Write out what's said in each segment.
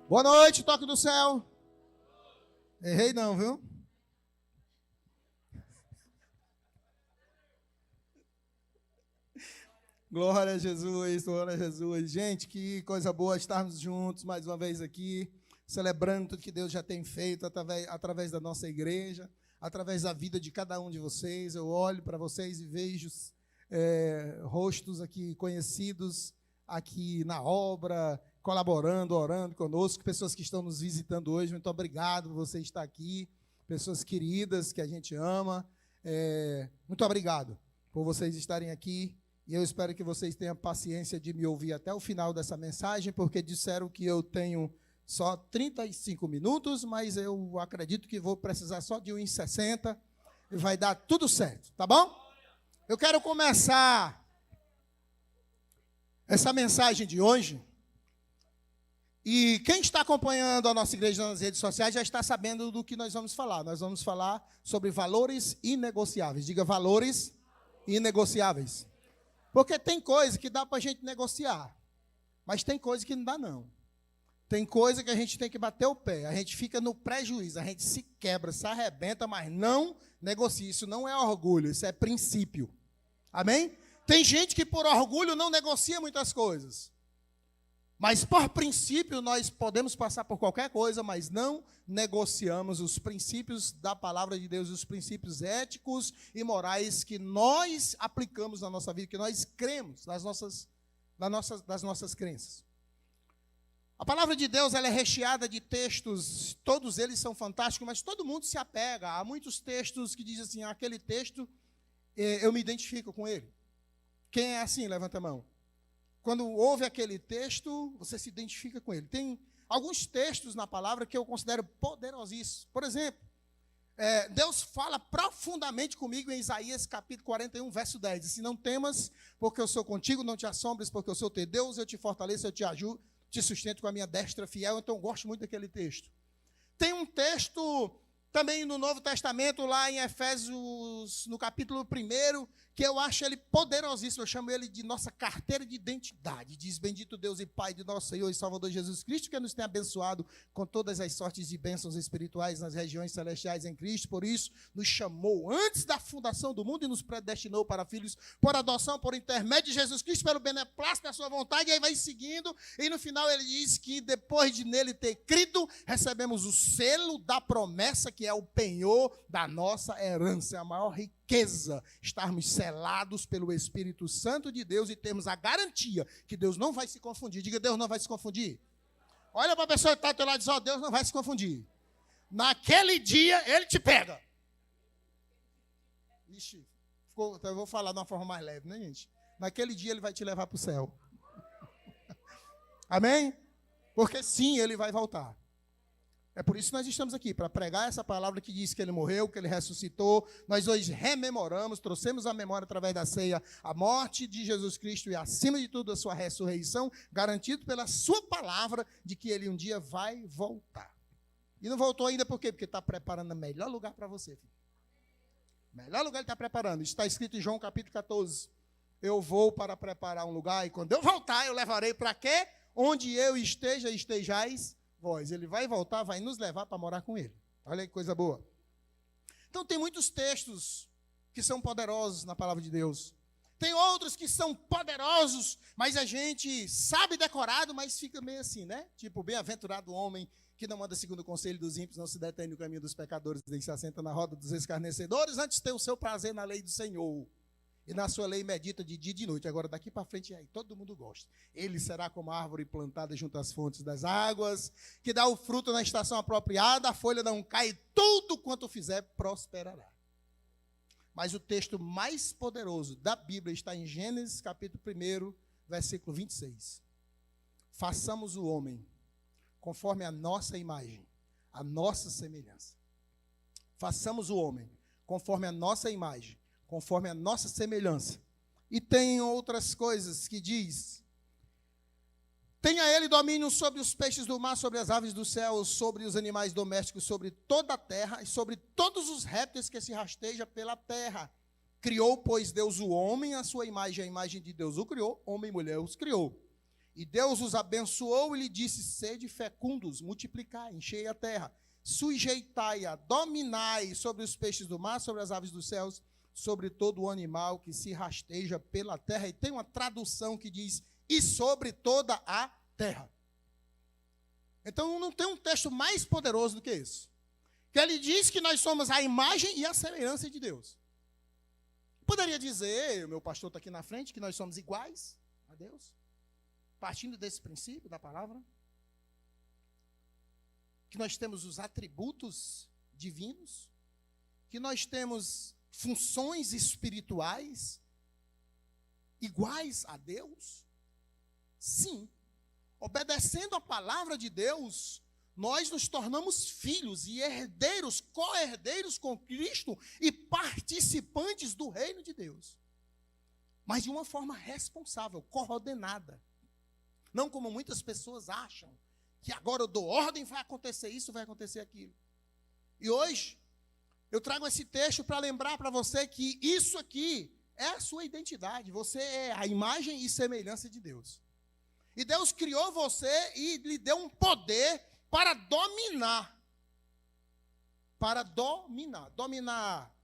Boa noite, toque do céu. Errei não, viu? Glória a Jesus, glória a Jesus. Gente, que coisa boa estarmos juntos mais uma vez aqui, celebrando tudo que Deus já tem feito através da nossa igreja, através da vida de cada um de vocês. Eu olho para vocês e vejo rostos aqui conhecidos, aqui na obra, colaborando, orando conosco, pessoas que estão nos visitando hoje. Muito obrigado por você estar aqui, pessoas queridas que a gente ama. Muito obrigado por vocês estarem aqui. E eu espero que vocês tenham paciência de me ouvir até o final dessa mensagem, porque disseram que eu tenho só 35 minutos, mas eu acredito que vou precisar só de uns 60 e vai dar tudo certo, tá bom? Eu quero começar essa mensagem de hoje, e quem está acompanhando a nossa igreja nas redes sociais já está sabendo do que nós vamos falar. Nós vamos falar sobre valores inegociáveis. Diga, valores inegociáveis. Porque tem coisa que dá para a gente negociar, mas tem coisa que não dá, não. Tem coisa que a gente tem que bater o pé, a gente fica no prejuízo, a gente se quebra, se arrebenta, mas não negocia. Isso não é orgulho, isso é princípio. Amém? Tem gente que por orgulho não negocia muitas coisas. Mas por princípio nós podemos passar por qualquer coisa, mas não negociamos os princípios da palavra de Deus, os princípios éticos e morais que nós aplicamos na nossa vida, que nós cremos das nossas crenças. A palavra de Deus ela é recheada de textos, todos eles são fantásticos, mas todo mundo se apega. Há muitos textos que dizem assim, aquele texto eu me identifico com ele. Quem é assim? Levanta a mão. Quando ouve aquele texto, você se identifica com ele. Tem alguns textos na palavra que eu considero poderosíssimos. Por exemplo, Deus fala profundamente comigo em Isaías capítulo 41, verso 10. Diz assim, não temas, porque eu sou contigo, não te assombres, porque eu sou teu Deus, eu te fortaleço, eu te ajudo, te sustento com a minha destra fiel. Então eu gosto muito daquele texto. Tem um texto também no Novo Testamento, lá em Efésios, no capítulo 1, que eu acho ele poderosíssimo, eu chamo ele de nossa carteira de identidade. Diz, bendito Deus e Pai de nosso Senhor e Salvador Jesus Cristo, que nos tem abençoado com todas as sortes de bênçãos espirituais nas regiões celestiais em Cristo. Por isso, nos chamou antes da fundação do mundo e nos predestinou para filhos por adoção, por intermédio de Jesus Cristo, pelo beneplácito da sua vontade. E aí vai seguindo, e no final ele diz que depois de nele ter crido, recebemos o selo da promessa, que é o penhor da nossa herança, a maior riqueza, estarmos selados pelo Espírito Santo de Deus e termos a garantia que Deus não vai se confundir. Diga, Deus não vai se confundir. Olha para a pessoa que está ao teu lado e diz, Deus não vai se confundir. Naquele dia, Ele te pega. Ixi, eu vou falar de uma forma mais leve, né, gente? Naquele dia, Ele vai te levar para o céu. Amém? Porque sim, Ele vai voltar. É por isso que nós estamos aqui, para pregar essa palavra que diz que Ele morreu, que Ele ressuscitou. Nós hoje rememoramos, trouxemos à memória através da ceia a morte de Jesus Cristo e, acima de tudo, a sua ressurreição, garantido pela sua palavra de que Ele um dia vai voltar. E não voltou ainda por quê? Porque está preparando o melhor lugar para você, filho. O melhor lugar Ele está preparando. Isso está escrito em João capítulo 14. Eu vou para preparar um lugar e quando eu voltar, eu levarei para quê? Onde eu esteja, estejais vós. Ele vai voltar, vai nos levar para morar com Ele. Olha que coisa boa. Então tem muitos textos que são poderosos na palavra de Deus. Tem outros que são poderosos, mas a gente sabe decorado, mas fica meio assim, né? Tipo, bem-aventurado o homem que não anda segundo o conselho dos ímpios, não se detém no caminho dos pecadores, nem se assenta na roda dos escarnecedores, antes tem o seu prazer na lei do Senhor. E na sua lei medita de dia e de noite. Agora, daqui para frente, aí, todo mundo gosta. Ele será como a árvore plantada junto às fontes das águas, que dá o fruto na estação apropriada, a folha não cai, tudo quanto fizer prosperará. Mas o texto mais poderoso da Bíblia está em Gênesis, capítulo 1, versículo 26. Façamos o homem conforme a nossa imagem, a nossa semelhança. Façamos o homem conforme a nossa imagem, conforme a nossa semelhança. E tem outras coisas que diz, tenha ele domínio sobre os peixes do mar, sobre as aves do céu, sobre os animais domésticos, sobre toda a terra e sobre todos os répteis que se rastejam pela terra. Criou, pois, Deus o homem, a sua imagem, a imagem de Deus o criou, homem e mulher os criou. E Deus os abençoou e lhe disse: sede fecundos, multiplicai, enchei a terra, sujeitai-a, dominai sobre os peixes do mar, sobre as aves dos céus, sobre todo o animal que se rasteja pela terra. E tem uma tradução que diz: e sobre toda a terra. Então não tem um texto mais poderoso do que isso. Que ele diz que nós somos a imagem e a semelhança de Deus. Poderia dizer, o meu pastor está aqui na frente, que nós somos iguais a Deus, partindo desse princípio da palavra, que nós temos os atributos divinos, que nós temos funções espirituais iguais a Deus. Sim, obedecendo a palavra de Deus, nós nos tornamos filhos e herdeiros, co-herdeiros com Cristo e participantes do reino de Deus. Mas de uma forma responsável, coordenada. Não como muitas pessoas acham, que agora eu dou ordem, vai acontecer isso, vai acontecer aquilo. E hoje, eu trago esse texto para lembrar para você que isso aqui é a sua identidade. Você é a imagem e semelhança de Deus. E Deus criou você e lhe deu um poder para dominar. Para dominar. Dominar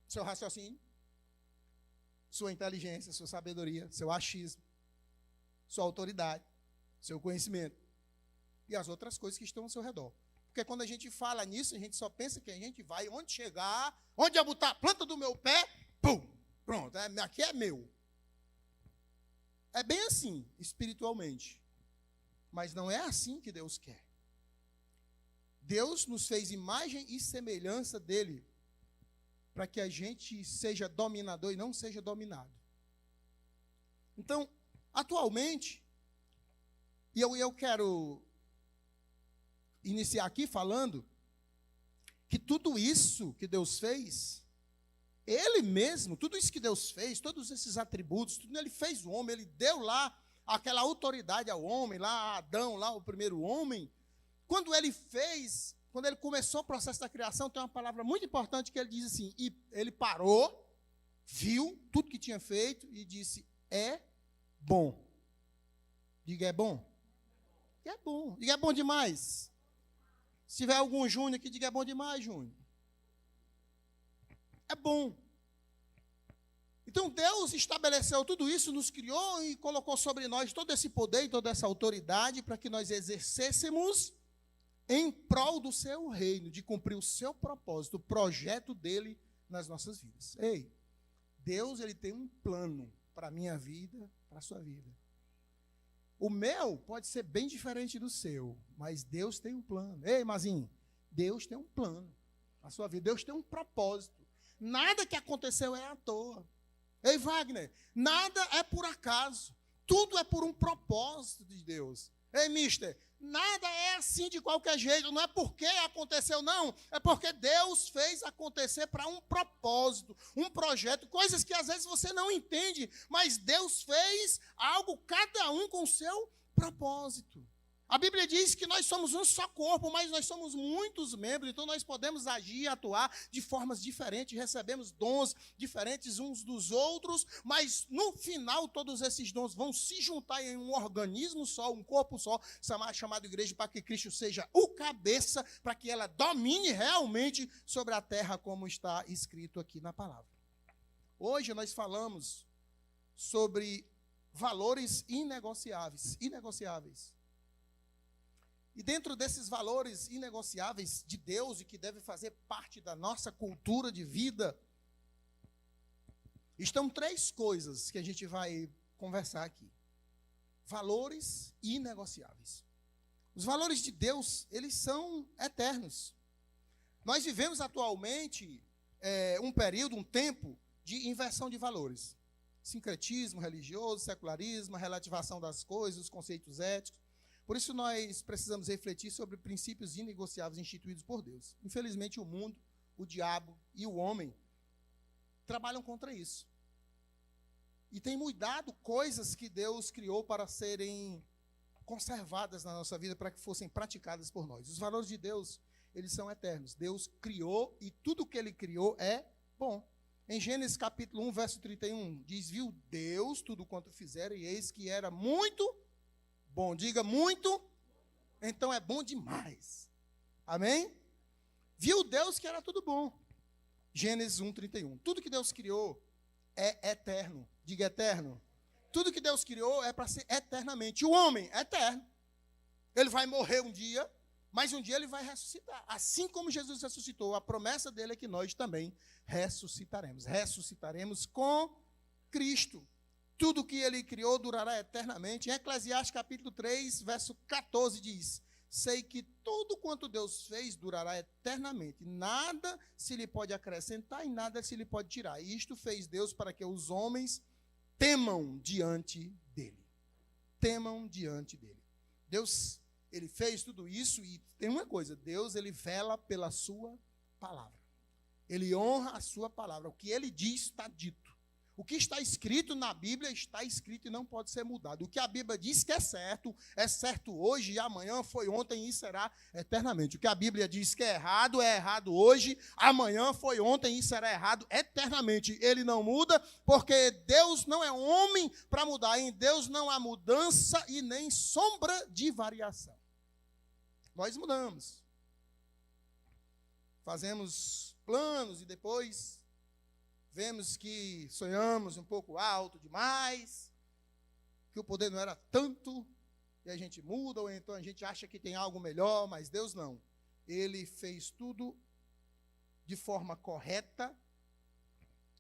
seu raciocínio, sua inteligência, sua sabedoria, seu achismo, sua autoridade, seu conhecimento e as outras coisas que estão ao seu redor. Porque quando a gente fala nisso, a gente só pensa que a gente vai onde chegar, onde eu botar a planta do meu pé, pum, pronto, aqui é meu. É bem assim, espiritualmente. Mas não é assim que Deus quer. Deus nos fez imagem e semelhança dele, para que a gente seja dominador e não seja dominado. Então, atualmente, e eu quero iniciar aqui falando que tudo isso que Deus fez, Ele mesmo, tudo isso que Deus fez, todos esses atributos, tudo, Ele fez o homem, Ele deu lá aquela autoridade ao homem, lá a Adão, lá o primeiro homem. Quando Ele fez, quando Ele começou o processo da criação, tem uma palavra muito importante que Ele diz assim, e Ele parou, viu tudo que tinha feito e disse, é bom. Diga, é bom? É bom. Diga, é bom demais. Se tiver algum Júnior aqui, diga, é bom demais, Júnior. É bom. Então Deus estabeleceu tudo isso, nos criou e colocou sobre nós todo esse poder e toda essa autoridade para que nós exercêssemos em prol do seu reino, de cumprir o seu propósito, o projeto dele nas nossas vidas. Ei, Deus, ele tem um plano para a minha vida, para a sua vida. O meu pode ser bem diferente do seu, mas Deus tem um plano. Ei, Mazinho, Deus tem um plano na sua vida, Deus tem um propósito. Nada que aconteceu é à toa. Ei, Wagner, nada é por acaso. Tudo é por um propósito de Deus. Ei, mister, nada é assim de qualquer jeito. Não é porque aconteceu, não. É porque Deus fez acontecer para um propósito, um projeto. Coisas que às vezes você não entende, mas Deus fez algo, cada um com o seu propósito. A Bíblia diz que nós somos um só corpo, mas nós somos muitos membros, então nós podemos agir e atuar de formas diferentes, recebemos dons diferentes uns dos outros, mas no final todos esses dons vão se juntar em um organismo só, um corpo só, chamado igreja, para que Cristo seja o cabeça, para que ela domine realmente sobre a terra, como está escrito aqui na palavra. Hoje nós falamos sobre valores inegociáveis. E dentro desses valores inegociáveis de Deus e que devem fazer parte da nossa cultura de vida, estão três coisas que a gente vai conversar aqui. Valores inegociáveis. Os valores de Deus, eles são eternos. Nós vivemos atualmente um período, um tempo de inversão de valores. Sincretismo religioso, secularismo, a relativação das coisas, os conceitos éticos. Por isso nós precisamos refletir sobre princípios inegociáveis instituídos por Deus. Infelizmente o mundo, o diabo e o homem trabalham contra isso. E tem mudado coisas que Deus criou para serem conservadas na nossa vida, para que fossem praticadas por nós. Os valores de Deus, eles são eternos. Deus criou e tudo que Ele criou é bom. Em Gênesis capítulo 1, verso 31, diz, viu Deus tudo quanto fizeram e eis que era muito bom. Diga muito, então é bom demais. Amém? Viu Deus que era tudo bom. Gênesis 1:31. Tudo que Deus criou é eterno. Diga eterno. Tudo que Deus criou é para ser eternamente. O homem é eterno. Ele vai morrer um dia, mas um dia ele vai ressuscitar. Assim como Jesus ressuscitou, a promessa dele é que nós também ressuscitaremos. Ressuscitaremos com Cristo. Tudo que ele criou durará eternamente. Em Eclesiastes capítulo 3, verso 14 diz: sei que tudo quanto Deus fez durará eternamente. Nada se lhe pode acrescentar e nada se lhe pode tirar. E isto fez Deus para que os homens temam diante dele. Temam diante dele. Deus, ele fez tudo isso e tem uma coisa, Deus, ele vela pela sua palavra. Ele honra a sua palavra. O que ele diz está dito. O que está escrito na Bíblia está escrito e não pode ser mudado. O que a Bíblia diz que é certo hoje e amanhã, foi ontem e será eternamente. O que a Bíblia diz que é errado hoje, amanhã, foi ontem e será errado eternamente. Ele não muda, porque Deus não é homem para mudar. Em Deus não há mudança e nem sombra de variação. Nós mudamos. Fazemos planos e depois vemos que sonhamos um pouco alto demais, que o poder não era tanto, e a gente muda, ou então a gente acha que tem algo melhor, mas Deus não. Ele fez tudo de forma correta,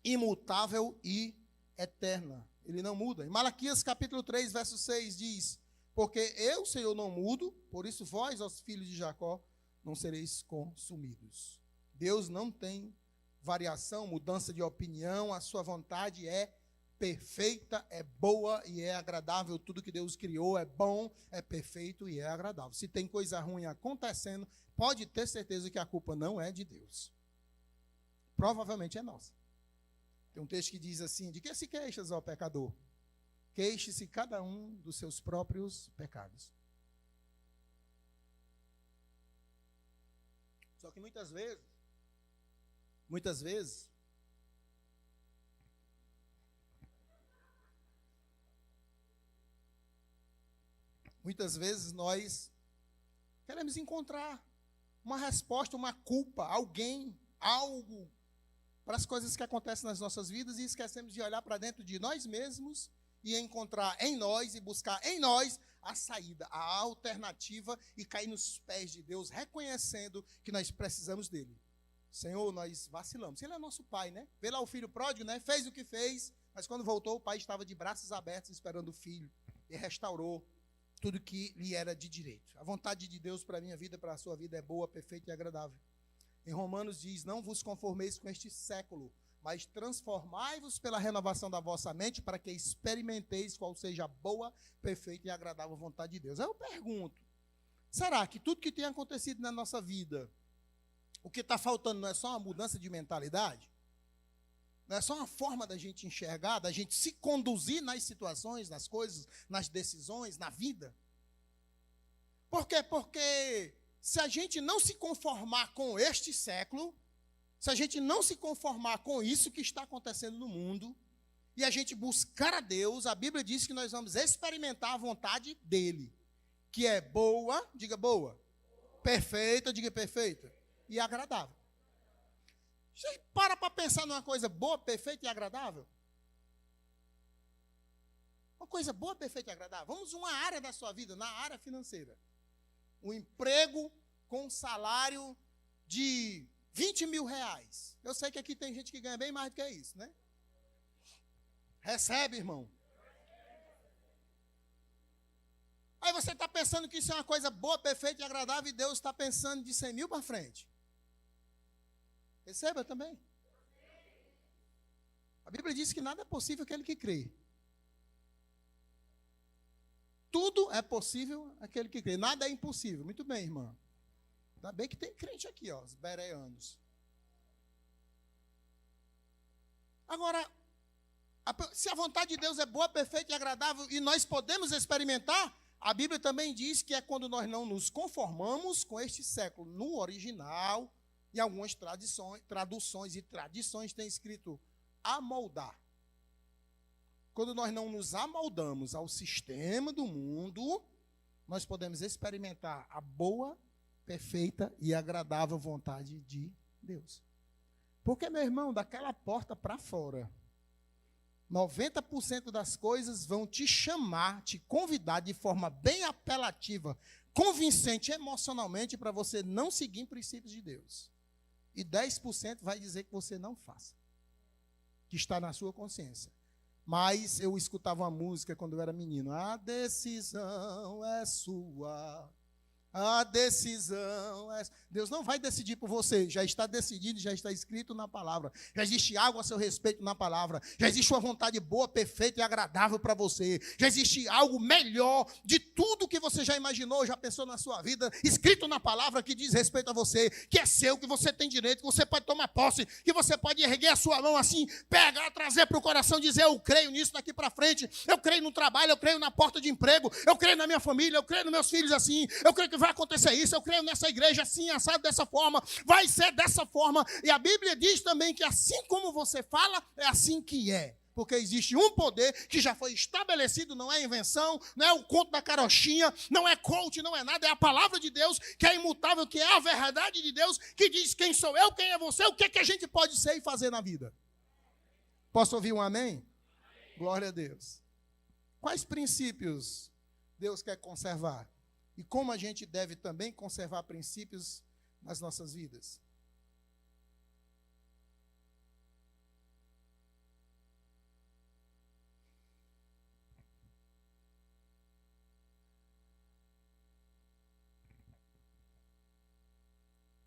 imutável e eterna. Ele não muda. Em Malaquias capítulo 3, verso 6 diz: porque eu, Senhor, não mudo, por isso vós, os filhos de Jacó, não sereis consumidos. Deus não tem variação, mudança de opinião, a sua vontade é perfeita, é boa e é agradável. Tudo que Deus criou é bom, é perfeito e é agradável. Se tem coisa ruim acontecendo, pode ter certeza que a culpa não é de Deus. Provavelmente é nossa. Tem um texto que diz assim: de que se queixas, ó pecador? Queixe-se cada um dos seus próprios pecados. Só que muitas vezes, nós queremos encontrar uma resposta, uma culpa, alguém, algo, para as coisas que acontecem nas nossas vidas e esquecemos de olhar para dentro de nós mesmos e encontrar em nós e buscar em nós a saída, a alternativa e cair nos pés de Deus, reconhecendo que nós precisamos dele. Senhor, nós vacilamos. Ele é nosso pai, né? Vê lá o filho pródigo, né? Fez o que fez, mas quando voltou, o pai estava de braços abertos esperando o filho e restaurou tudo que lhe era de direito. A vontade de Deus para a minha vida, para a sua vida é boa, perfeita e agradável. Em Romanos diz: não vos conformeis com este século, mas transformai-vos pela renovação da vossa mente para que experimenteis qual seja a boa, perfeita e agradável vontade de Deus. Aí eu pergunto, será que tudo que tem acontecido na nossa vida, o que está faltando não é só uma mudança de mentalidade? Não é só uma forma da gente enxergar, da gente se conduzir nas situações, nas coisas, nas decisões, na vida? Por quê? Porque se a gente não se conformar com este século, se a gente não se conformar com isso que está acontecendo no mundo, e a gente buscar a Deus, a Bíblia diz que nós vamos experimentar a vontade dele, que é boa, diga boa, perfeita, diga perfeita, e agradável. Você para pensar numa coisa boa, perfeita e agradável? Uma coisa boa, perfeita e agradável. Vamos uma área da sua vida, na área financeira. Um emprego com um salário de 20 mil reais. Eu sei que aqui tem gente que ganha bem mais do que isso, né? Recebe, irmão. Aí você está pensando que isso é uma coisa boa, perfeita e agradável, e Deus está pensando de 100 mil para frente. Receba também. A Bíblia diz que nada é possível aquele que crê. Tudo é possível aquele que crê. Nada é impossível. Muito bem, irmã. Ainda bem que tem crente aqui, ó, os bereanos. Agora, se a vontade de Deus é boa, perfeita e agradável e nós podemos experimentar, a Bíblia também diz que é quando nós não nos conformamos com este século. No original, em algumas traduções e tradições tem escrito amoldar. Quando nós não nos amoldamos ao sistema do mundo, nós podemos experimentar a boa, perfeita e agradável vontade de Deus. Porque, meu irmão, daquela porta para fora, 90% das coisas vão te chamar, te convidar de forma bem apelativa, convincente emocionalmente para você não seguir princípios de Deus. E 10% vai dizer que você não faça, que está na sua consciência. Mas eu escutava uma música quando eu era menino. A decisão é sua. A decisão é... Deus não vai decidir por você, já está decidido, já está escrito na palavra. Já existe algo a seu respeito na palavra. Já existe uma vontade boa, perfeita e agradável para você. Já existe algo melhor de tudo que você já imaginou, já pensou na sua vida, escrito na palavra que diz respeito a você, que é seu, que você tem direito, que você pode tomar posse, que você pode erguer a sua mão assim, pegar, trazer para o coração, dizer: eu creio nisso daqui para frente, eu creio no trabalho, eu creio na porta de emprego, eu creio na minha família, eu creio nos meus filhos assim, eu creio que vai acontecer isso, eu creio nessa igreja assim, assado dessa forma, vai ser dessa forma. E a Bíblia diz também que assim como você fala, é assim que é. Porque existe um poder que já foi estabelecido, não é invenção, não é o conto da carochinha, não é coach, não é nada, é a palavra de Deus, que é imutável, que é a verdade de Deus, que diz quem sou eu, quem é você, o que é que a gente pode ser e fazer na vida. Posso ouvir um amém? Glória a Deus. Quais princípios Deus quer conservar? E como a gente deve também conservar princípios nas nossas vidas?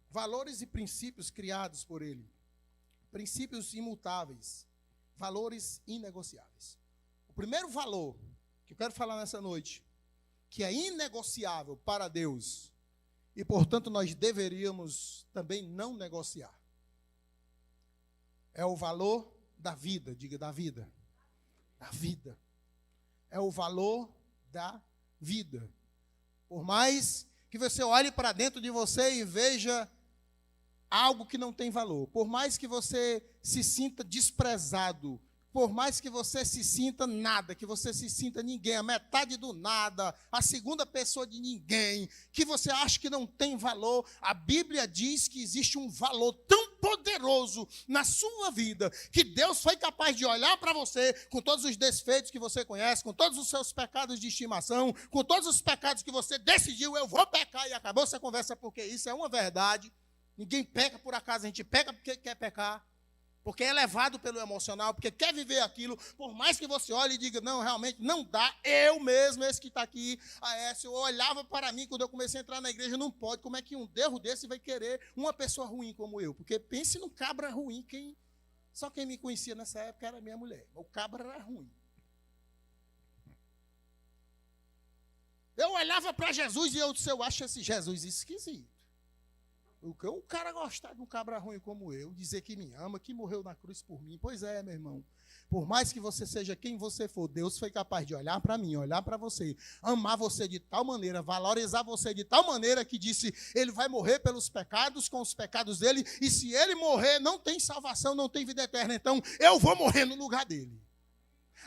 Valores e princípios criados por Ele. Princípios imutáveis. Valores inegociáveis. O primeiro valor que eu quero falar nessa noite, que é inegociável para Deus, e, portanto, nós deveríamos também não negociar, é o valor da vida. Diga, da vida. Da vida. É o valor da vida. Por mais que você olhe para dentro de você e veja algo que não tem valor, por mais que você se sinta desprezado, por mais que você se sinta nada, que você se sinta ninguém, a metade do nada, a segunda pessoa de ninguém, que você acha que não tem valor, a Bíblia diz que existe um valor tão poderoso na sua vida, que Deus foi capaz de olhar para você, com todos os desfeitos que você conhece, com todos os seus pecados de estimação, com todos os pecados que você decidiu: eu vou pecar, e acabou essa conversa, porque isso é uma verdade. Ninguém peca por acaso, a gente peca porque quer pecar, porque é levado pelo emocional, porque quer viver aquilo. Por mais que você olhe e diga: não, realmente não dá, eu mesmo, esse que está aqui, Aécio, eu olhava para mim quando eu comecei a entrar na igreja: não pode, como é que um derro desse vai querer uma pessoa ruim como eu? Porque pense num cabra ruim, só quem me conhecia nessa época era minha mulher, o cabra era ruim. Eu olhava para Jesus e eu acho esse Jesus esquisito. O cara gostar de um cabra ruim como eu, dizer que me ama, que morreu na cruz por mim. Pois é, meu irmão. Por mais que você seja quem você for, Deus foi capaz de olhar para mim, olhar para você, amar você de tal maneira, valorizar você de tal maneira, que disse: ele vai morrer pelos pecados, com os pecados dele, e se ele morrer, não tem salvação, não tem vida eterna, então eu vou morrer no lugar dele.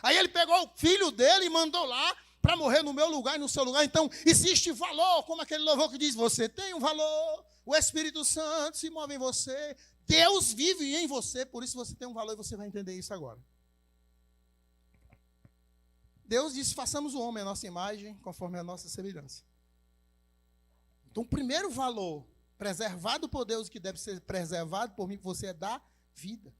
Aí ele pegou o filho dele e mandou lá para morrer no meu lugar e no seu lugar. Então existe valor, como aquele louvor que diz: você tem um valor, o Espírito Santo se move em você, Deus vive em você, por isso você tem um valor, e você vai entender isso agora. Deus disse: façamos o homem à nossa imagem, conforme a nossa semelhança. Então o primeiro valor preservado por Deus, que deve ser preservado por mim, por você, é da vida.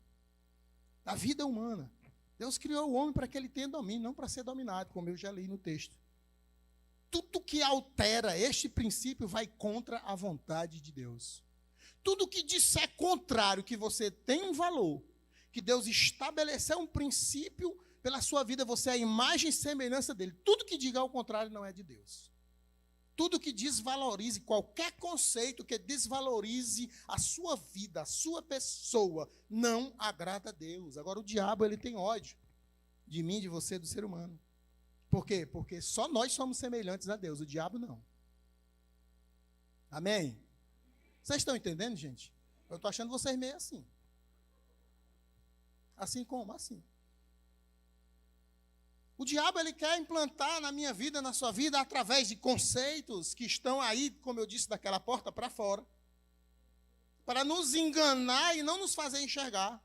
Da vida humana. Deus criou o homem para que ele tenha domínio, não para ser dominado, como eu já li no texto. Tudo que altera este princípio vai contra a vontade de Deus. Tudo que disser contrário, que você tem um valor, que Deus estabeleceu um princípio pela sua vida, você é a imagem e semelhança dele. Tudo que diga ao contrário não é de Deus. Tudo que desvalorize, qualquer conceito que desvalorize a sua vida, a sua pessoa, não agrada a Deus. Agora o diabo, ele tem ódio de mim, de você, do ser humano. Por quê? Porque só nós somos semelhantes a Deus, o diabo não. Amém? Vocês estão entendendo, gente? Eu estou achando vocês meio assim. Assim como? Assim. O diabo, ele quer implantar na minha vida, na sua vida, através de conceitos que estão aí, como eu disse, daquela porta para fora, para nos enganar e não nos fazer enxergar.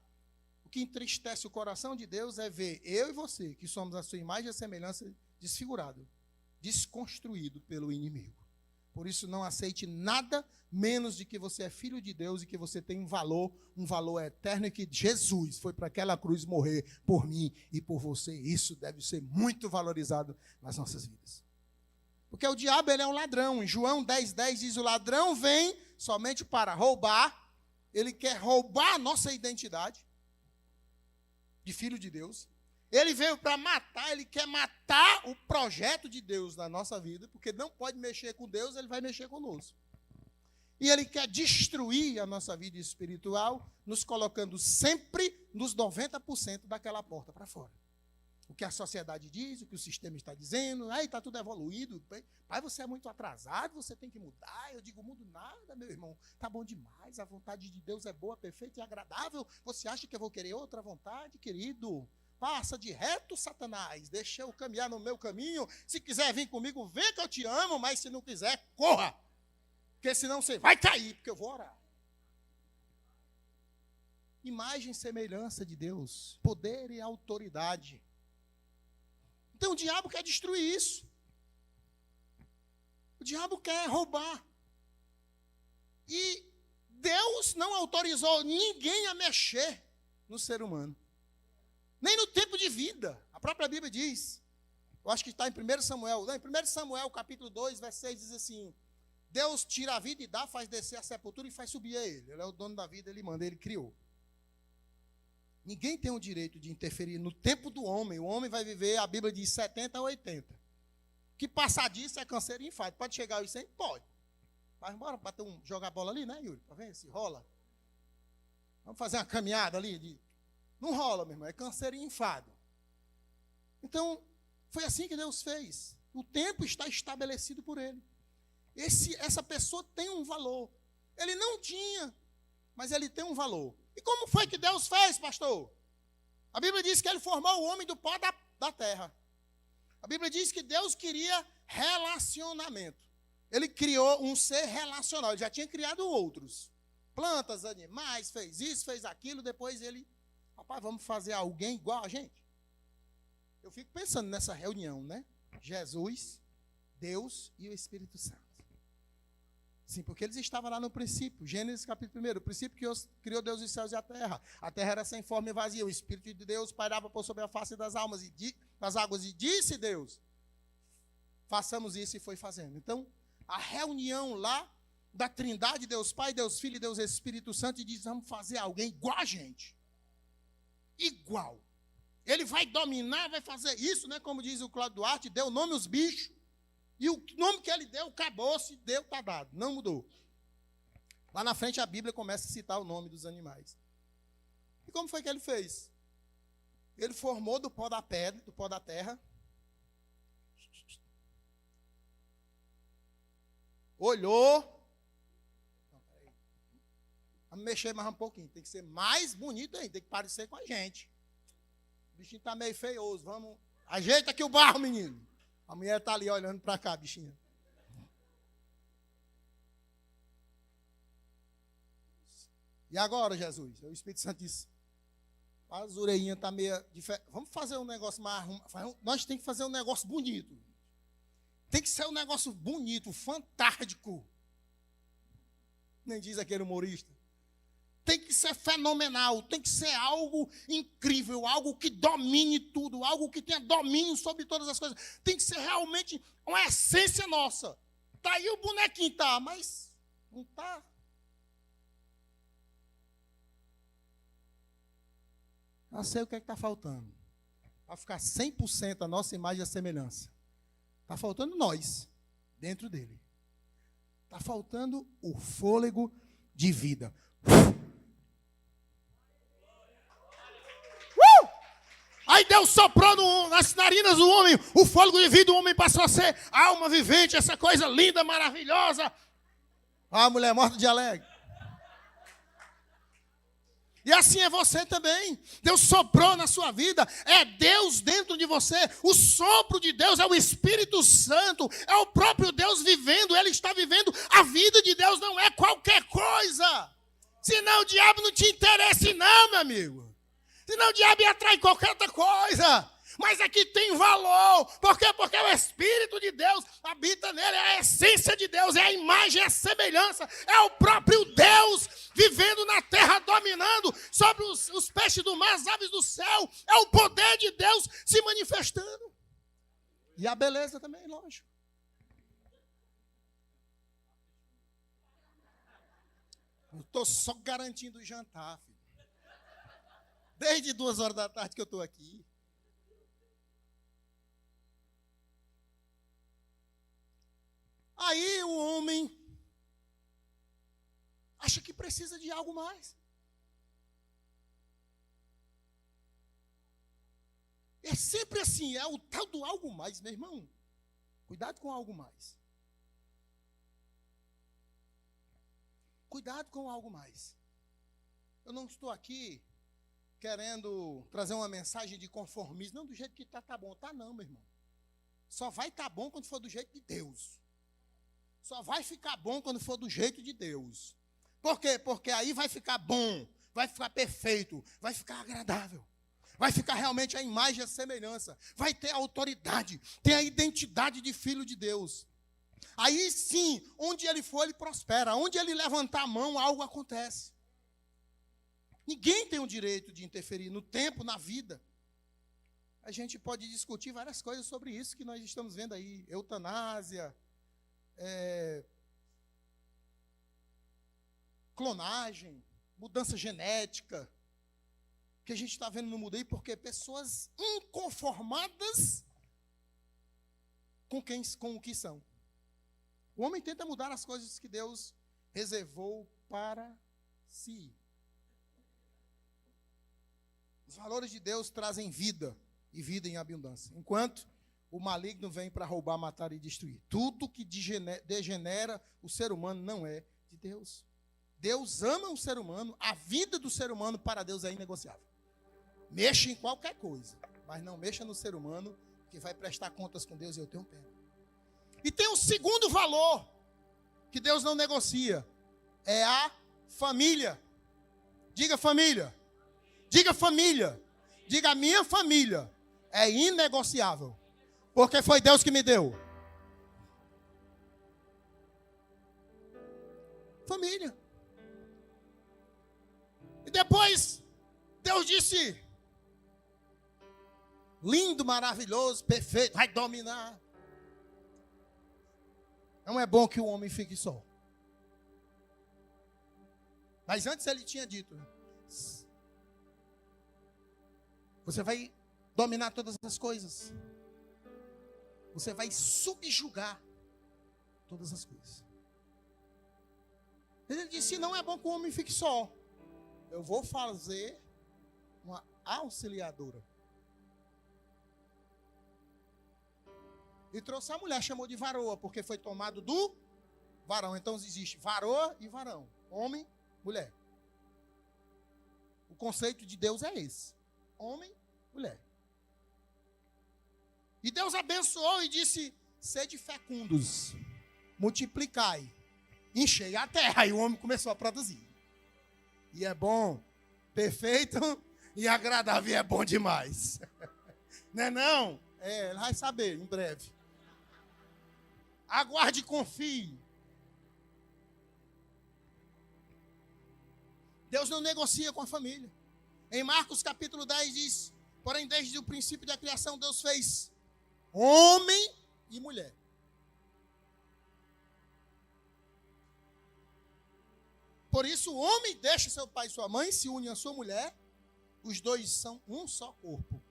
O que entristece o coração de Deus é ver eu e você, que somos a sua imagem e a semelhança, desfigurado, desconstruído pelo inimigo. Por isso, não aceite nada menos de que você é filho de Deus e que você tem um valor eterno, e que Jesus foi para aquela cruz morrer por mim e por você. Isso deve ser muito valorizado nas nossas vidas. Porque o diabo, ele é um ladrão. Em João 10:10 diz: o ladrão vem somente para roubar. Ele quer roubar a nossa identidade de filho de Deus. Ele veio para matar, ele quer matar o projeto de Deus na nossa vida, porque não pode mexer com Deus, ele vai mexer conosco. E ele quer destruir a nossa vida espiritual, nos colocando sempre nos 90% daquela porta para fora. O que a sociedade diz, o que o sistema está dizendo, aí está tudo evoluído. Pai, você é muito atrasado, você tem que mudar. Eu digo, mudo nada, meu irmão. Está bom demais, a vontade de Deus é boa, perfeita e agradável. Você acha que eu vou querer outra vontade, querido? Passa de reto, Satanás. Deixa eu caminhar no meu caminho. Se quiser vir comigo, vem que eu te amo. Mas se não quiser, corra. Porque senão você vai cair, porque eu vou orar. Imagem e semelhança de Deus. Poder e autoridade. Então o diabo quer destruir isso. O diabo quer roubar. E Deus não autorizou ninguém a mexer no ser humano. Nem no tempo de vida. A própria Bíblia diz, eu acho que está em 1 Samuel, não, em 1 Samuel, capítulo 2, verso 6, diz assim: Deus tira a vida e dá, faz descer a sepultura e faz subir a ele. Ele é o dono da vida, ele manda, ele criou. Ninguém tem o direito de interferir no tempo do homem. O homem vai viver, a Bíblia diz, 70 a 80. Que passar disso é câncer e infarto. Pode chegar aos 100? Pode. Vai embora, jogar bola ali, né, Yuri? Para ver se rola. Vamos fazer uma caminhada ali. Não rola, meu irmão, é câncer e enfado. Então, foi assim que Deus fez. O tempo está estabelecido por ele. Essa pessoa tem um valor. Ele não tinha, mas ele tem um valor. E como foi que Deus fez, pastor? A Bíblia diz que ele formou o homem do pó da terra. A Bíblia diz que Deus queria relacionamento. Ele criou um ser relacional. Ele já tinha criado outros. Plantas, animais, fez isso, fez aquilo. Depois ele, rapaz, vamos fazer alguém igual a gente? Eu fico pensando nessa reunião, né? Jesus, Deus e o Espírito Santo. Sim, porque eles estavam lá no princípio, Gênesis capítulo 1, o princípio que criou Deus os céus e a terra. A terra era sem forma e vazia, o Espírito de Deus pairava por sobre a face das águas, e disse Deus, façamos isso, e foi fazendo. Então, a reunião lá da Trindade, Deus Pai, Deus Filho e Deus Espírito Santo, e diz, vamos fazer alguém igual a gente. Igual. Ele vai dominar, vai fazer isso, né? Como diz o Cláudio Duarte, deu nome aos bichos. E o nome que ele deu, acabou-se, deu, está dado. Não mudou. Lá na frente a Bíblia começa a citar o nome dos animais. E como foi que ele fez? Ele formou do pó da pedra, do pó da terra. Olhou. Não, peraí. Vamos mexer mais um pouquinho. Tem que ser mais bonito ainda. Tem que parecer com a gente. O bichinho está meio feioso. Vamos. Ajeita aqui o barro, menino. A mulher está ali olhando para cá, bichinha. E agora, Jesus? O Espírito Santo disse, as orelhinhas estão meio diferentes. Vamos fazer um negócio mais arrumado. Nós temos que fazer um negócio bonito. Tem que ser um negócio bonito, fantástico. Nem diz aquele humorista. Tem que ser fenomenal, tem que ser algo incrível, algo que domine tudo, algo que tenha domínio sobre todas as coisas. Tem que ser realmente uma essência nossa. Está aí o bonequinho, tá, mas não está. Eu sei o que é que está faltando. Para ficar 100% a nossa imagem e a semelhança. Está faltando nós, dentro dele. Está faltando o fôlego de vida. Aí Deus soprou nas narinas do homem o fôlego de vida, o homem passou a ser alma vivente, essa coisa linda, maravilhosa. A mulher morta de alegre. E assim é você também. Deus soprou na sua vida. É Deus dentro de você. O sopro de Deus é o Espírito Santo. É o próprio Deus vivendo. Ele está vivendo. A vida de Deus não é qualquer coisa. Senão o diabo não te interessa não, meu amigo. Senão o diabo ia atrair qualquer outra coisa. Mas aqui tem valor. Por quê? Porque o Espírito de Deus habita nele. É a essência de Deus. É a imagem, é a semelhança. É o próprio Deus vivendo na terra, dominando sobre os peixes do mar, as aves do céu. É o poder de Deus se manifestando. E a beleza também, lógico. Eu estou só garantindo o jantar, filho. Desde 2 horas da tarde que eu estou aqui. Aí o homem acha que precisa de algo mais. É sempre assim, é o tal do algo mais, meu irmão. Cuidado com algo mais. Cuidado com algo mais. Eu não estou aqui querendo trazer uma mensagem de conformismo. Não, do jeito que está, tá bom. Tá não, meu irmão. Só vai estar bom quando for do jeito de Deus. Só vai ficar bom quando for do jeito de Deus. Por quê? Porque aí vai ficar bom, vai ficar perfeito, vai ficar agradável. Vai ficar realmente a imagem e a semelhança. Vai ter a autoridade, tem a identidade de filho de Deus. Aí sim, onde ele for, ele prospera. Onde ele levantar a mão, algo acontece. Ninguém tem o direito de interferir no tempo, na vida. A gente pode discutir várias coisas sobre isso que nós estamos vendo aí. Eutanásia, clonagem, mudança genética, que a gente está vendo no mundo aí, porque pessoas inconformadas com o que são. O homem tenta mudar as coisas que Deus reservou para si. Os valores de Deus trazem vida, e vida em abundância. Enquanto o maligno vem para roubar, matar e destruir. Tudo que degenera o ser humano não é de Deus. Deus ama o ser humano, a vida do ser humano para Deus é inegociável. Mexa em qualquer coisa, mas não mexa no ser humano, que vai prestar contas com Deus, e eu tenho pena. E tem um segundo valor que Deus não negocia, é a família. Diga família. Diga família. Diga a minha família é inegociável. Porque foi Deus que me deu. Família. E depois, Deus disse, lindo, maravilhoso, perfeito, vai dominar. Não é bom que o homem fique só. Mas antes ele tinha dito, você vai dominar todas as coisas. Você vai subjugar todas as coisas. Ele disse, não é bom que o homem fique só. Eu vou fazer uma auxiliadora. E trouxe a mulher, chamou de varoa, porque foi tomado do varão. Então existe varoa e varão. Homem, mulher. O conceito de Deus é esse. Homem, mulher. E Deus abençoou e disse, sede fecundos, multiplicai, enchei a terra. E o homem começou a produzir. E é bom, perfeito e agradável, e é bom demais. Não é não? Ele vai saber em breve. Aguarde e confie. Deus não negocia com a família. Em Marcos capítulo 10 diz, porém desde o princípio da criação Deus fez homem e mulher. Por isso o homem deixa seu pai e sua mãe, se une à sua mulher, os dois são um só corpo.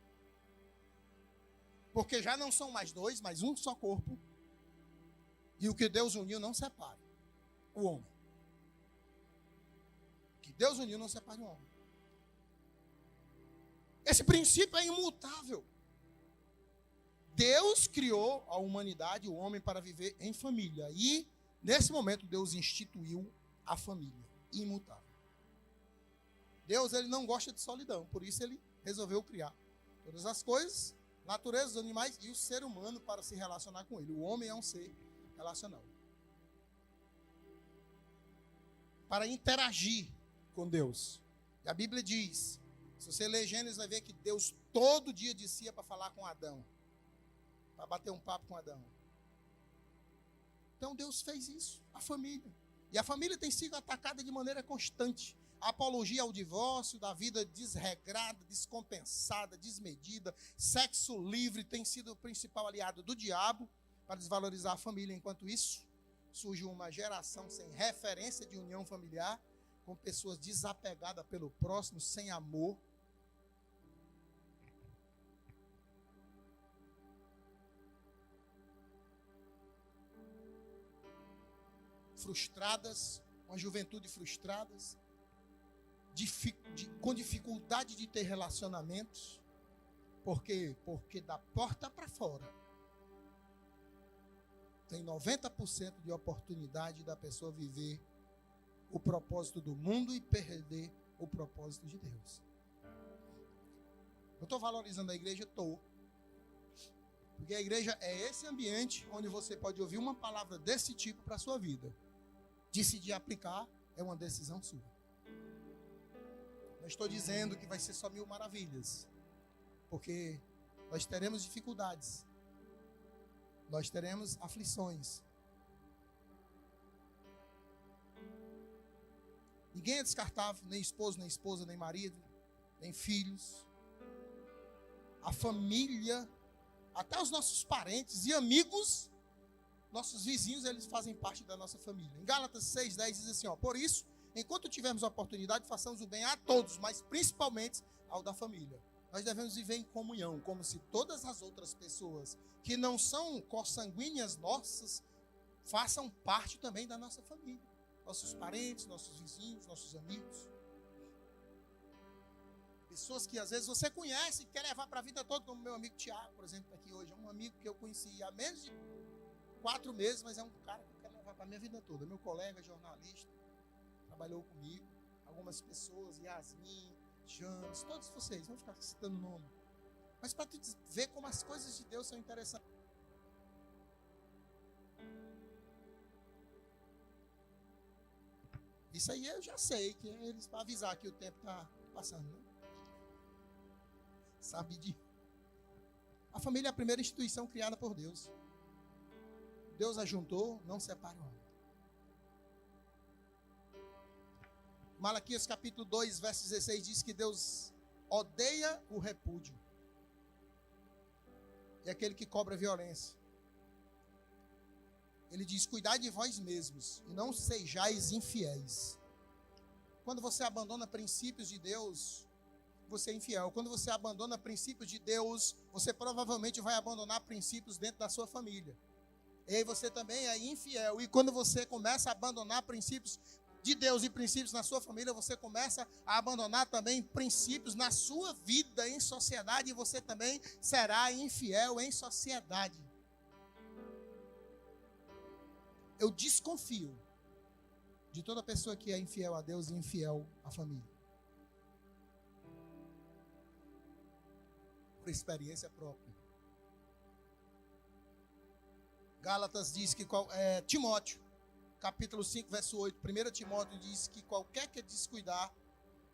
Porque já não são mais dois, mas um só corpo. E o que Deus uniu não separa o homem. O que Deus uniu não separa o homem. Esse princípio é imutável. Deus criou a humanidade, o homem, para viver em família. E, nesse momento, Deus instituiu a família. Imutável. Deus, ele não gosta de solidão, por isso ele resolveu criar todas as coisas, natureza, os animais e o ser humano para se relacionar com ele. O homem é um ser relacional. Para interagir com Deus. E a Bíblia diz, se você ler Gênesis, vai ver que Deus todo dia descia para falar com Adão. Para bater um papo com Adão. Então Deus fez isso, a família. E a família tem sido atacada de maneira constante. A apologia ao divórcio, da vida desregrada, descompensada, desmedida, sexo livre tem sido o principal aliado do diabo para desvalorizar a família. Enquanto isso, surge uma geração sem referência de união familiar, com pessoas desapegadas pelo próximo, sem amor. Frustradas, uma juventude frustradas, com dificuldade de ter relacionamentos. Por quê? Porque da porta para fora tem 90% de oportunidade da pessoa viver o propósito do mundo e perder o propósito de Deus. Eu estou valorizando a igreja? Estou. Porque a igreja é esse ambiente onde você pode ouvir uma palavra desse tipo para a sua vida. Decidir aplicar é uma decisão sua. Não estou dizendo que vai ser só 1000 maravilhas. Porque nós teremos dificuldades. Nós teremos aflições. Ninguém é descartável, nem esposo, nem esposa, nem marido, nem filhos. A família, até os nossos parentes e amigos, nossos vizinhos, eles fazem parte da nossa família. Em Gálatas 6:10 diz assim, por isso, enquanto tivermos a oportunidade, façamos o bem a todos, mas principalmente ao da família. Nós devemos viver em comunhão, como se todas as outras pessoas que não são consanguíneas nossas, façam parte também da nossa família. Nossos parentes, nossos vizinhos, nossos amigos. Pessoas que às vezes você conhece e quer levar para a vida toda, como meu amigo Tiago, por exemplo, aqui hoje. É um amigo que eu conheci há menos de 4 meses, mas é um cara que eu quero levar para a minha vida toda. Meu colega, jornalista, trabalhou comigo. Algumas pessoas, Yasmin, James, todos vocês, vão ficar citando o nome. Mas para tu ver como as coisas de Deus são interessantes. Isso aí eu já sei, que é eles para avisar que o tempo está passando, né? Sabe de... A família é a primeira instituição criada por Deus. Deus a juntou, não separou. Malaquias capítulo 2, verso 16 diz que Deus odeia o repúdio. É aquele que cobra violência. Ele diz, cuidai de vós mesmos e não sejais infiéis. Quando você abandona princípios de Deus, você é infiel. Quando você abandona princípios de Deus, você provavelmente vai abandonar princípios dentro da sua família. E aí você também é infiel. E quando você começa a abandonar princípios de Deus e princípios na sua família, você começa a abandonar também princípios na sua vida em sociedade. E você também será infiel em sociedade. Eu desconfio de toda pessoa que é infiel a Deus e infiel à família. Por experiência própria. Gálatas diz que Timóteo, capítulo 5, verso 8, 1 Timóteo diz que qualquer que descuidar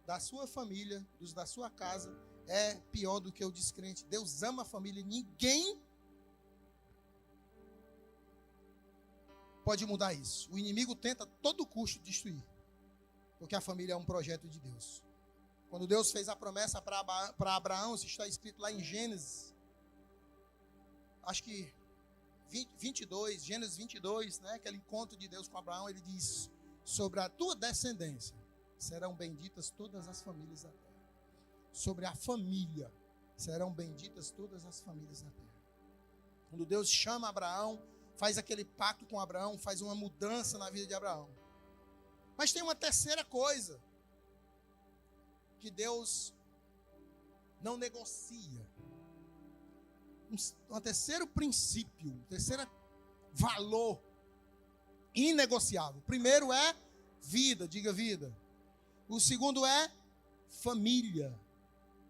da sua família, dos da sua casa, é pior do que o descrente. Deus ama a família, ninguém pode mudar isso. O inimigo tenta a todo custo destruir, porque a família é um projeto de Deus. Quando Deus fez a promessa para Abraão, isso está escrito lá em Gênesis, acho que 22, Gênesis 22, né, aquele encontro de Deus com Abraão, ele diz, sobre a tua descendência serão benditas todas as famílias da terra. Sobre a família serão benditas todas as famílias da terra. Quando Deus chama Abraão, faz aquele pacto com Abraão, faz uma mudança na vida de Abraão. Mas tem uma terceira coisa que Deus não negocia. Um terceiro princípio, um terceiro valor inegociável. O primeiro é vida, diga vida. O segundo é família.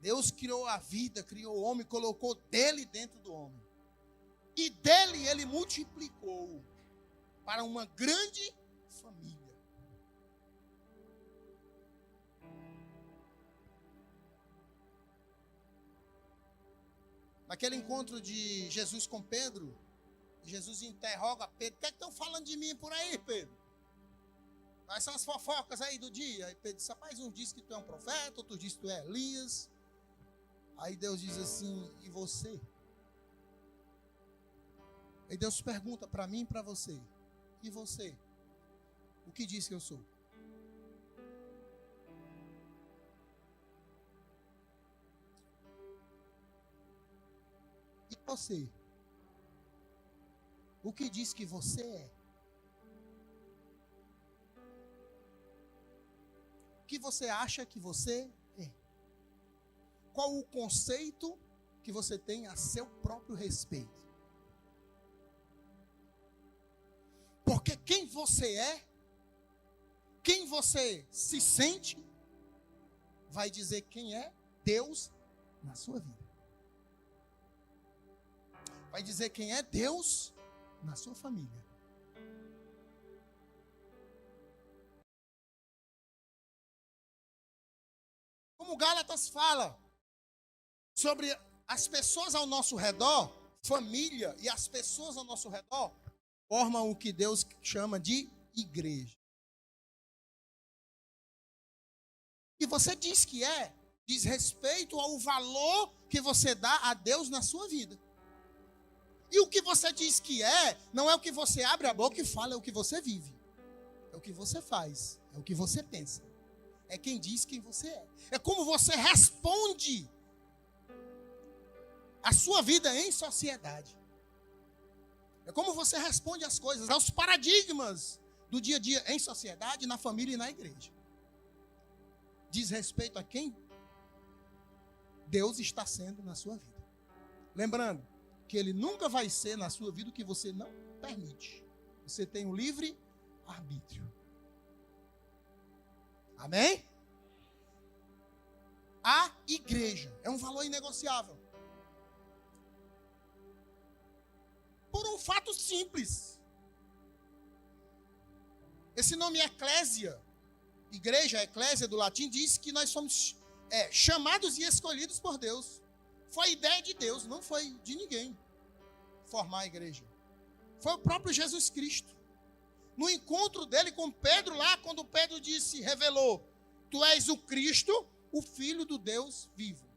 Deus criou a vida, criou o homem, colocou dele dentro do homem. E dele ele multiplicou para uma grande família. Naquele encontro de Jesus com Pedro, Jesus interroga Pedro: o que é que estão falando de mim por aí, Pedro? Quais são as fofocas aí do dia? Aí Pedro disse: rapaz, uns dizem que tu é um profeta, outros dizem que tu é Elias. Aí Deus diz assim: e você? Aí Deus pergunta para mim e para você: e você? O que diz que eu sou? E você? O que diz que você é? O que você acha que você é? Qual o conceito que você tem a seu próprio respeito? Porque quem você é, quem você se sente, vai dizer quem é Deus na sua vida. Vai dizer quem é Deus na sua família. Como Gálatas fala sobre as pessoas ao nosso redor, família, e as pessoas ao nosso redor formam o que Deus chama de igreja. E você diz que diz respeito ao valor que você dá a Deus na sua vida. E o que você diz que não é o que você abre a boca e fala, é o que você vive. É o que você faz, é o que você pensa. É quem diz quem você é. É como você responde a sua vida em sociedade. É como você responde às coisas, aos paradigmas do dia a dia em sociedade, na família e na igreja. Diz respeito a quem Deus está sendo na sua vida. Lembrando que Ele nunca vai ser na sua vida o que você não permite. Você tem um livre arbítrio. Amém? A igreja é um valor inegociável. Por um fato simples. Esse nome eclésia, igreja, eclésia do latim, diz que nós somos chamados e escolhidos por Deus. Foi ideia de Deus, não foi de ninguém formar a igreja. Foi o próprio Jesus Cristo. No encontro dele com Pedro lá, quando Pedro revelou: tu és o Cristo, o Filho do Deus vivo.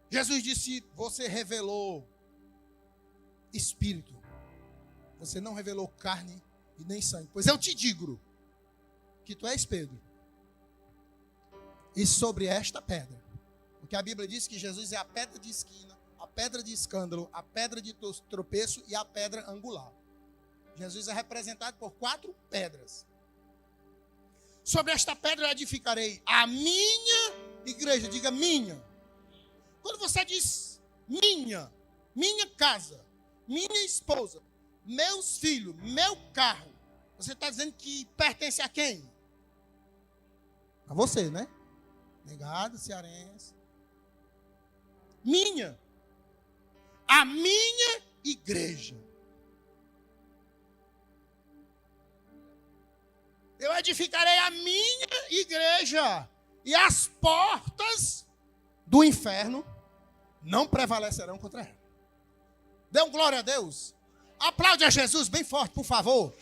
Jesus disse: você revelou Espírito. Você não revelou carne e nem sangue. Pois eu te digo que tu és Pedro. E sobre esta pedra, porque a Bíblia diz que Jesus é a pedra de esquina, a pedra de escândalo, a pedra de tropeço e a pedra angular. Jesus é representado por 4 pedras. Sobre esta pedra eu edificarei a minha igreja. Diga minha. Quando você diz minha casa, minha esposa, meus filhos, meu carro, você está dizendo que pertence a quem? A você, né? Negado, cearense. A minha igreja. Eu edificarei a minha igreja, e as portas do inferno não prevalecerão contra ela. Dê um glória a Deus. Aplaude a Jesus bem forte, por favor.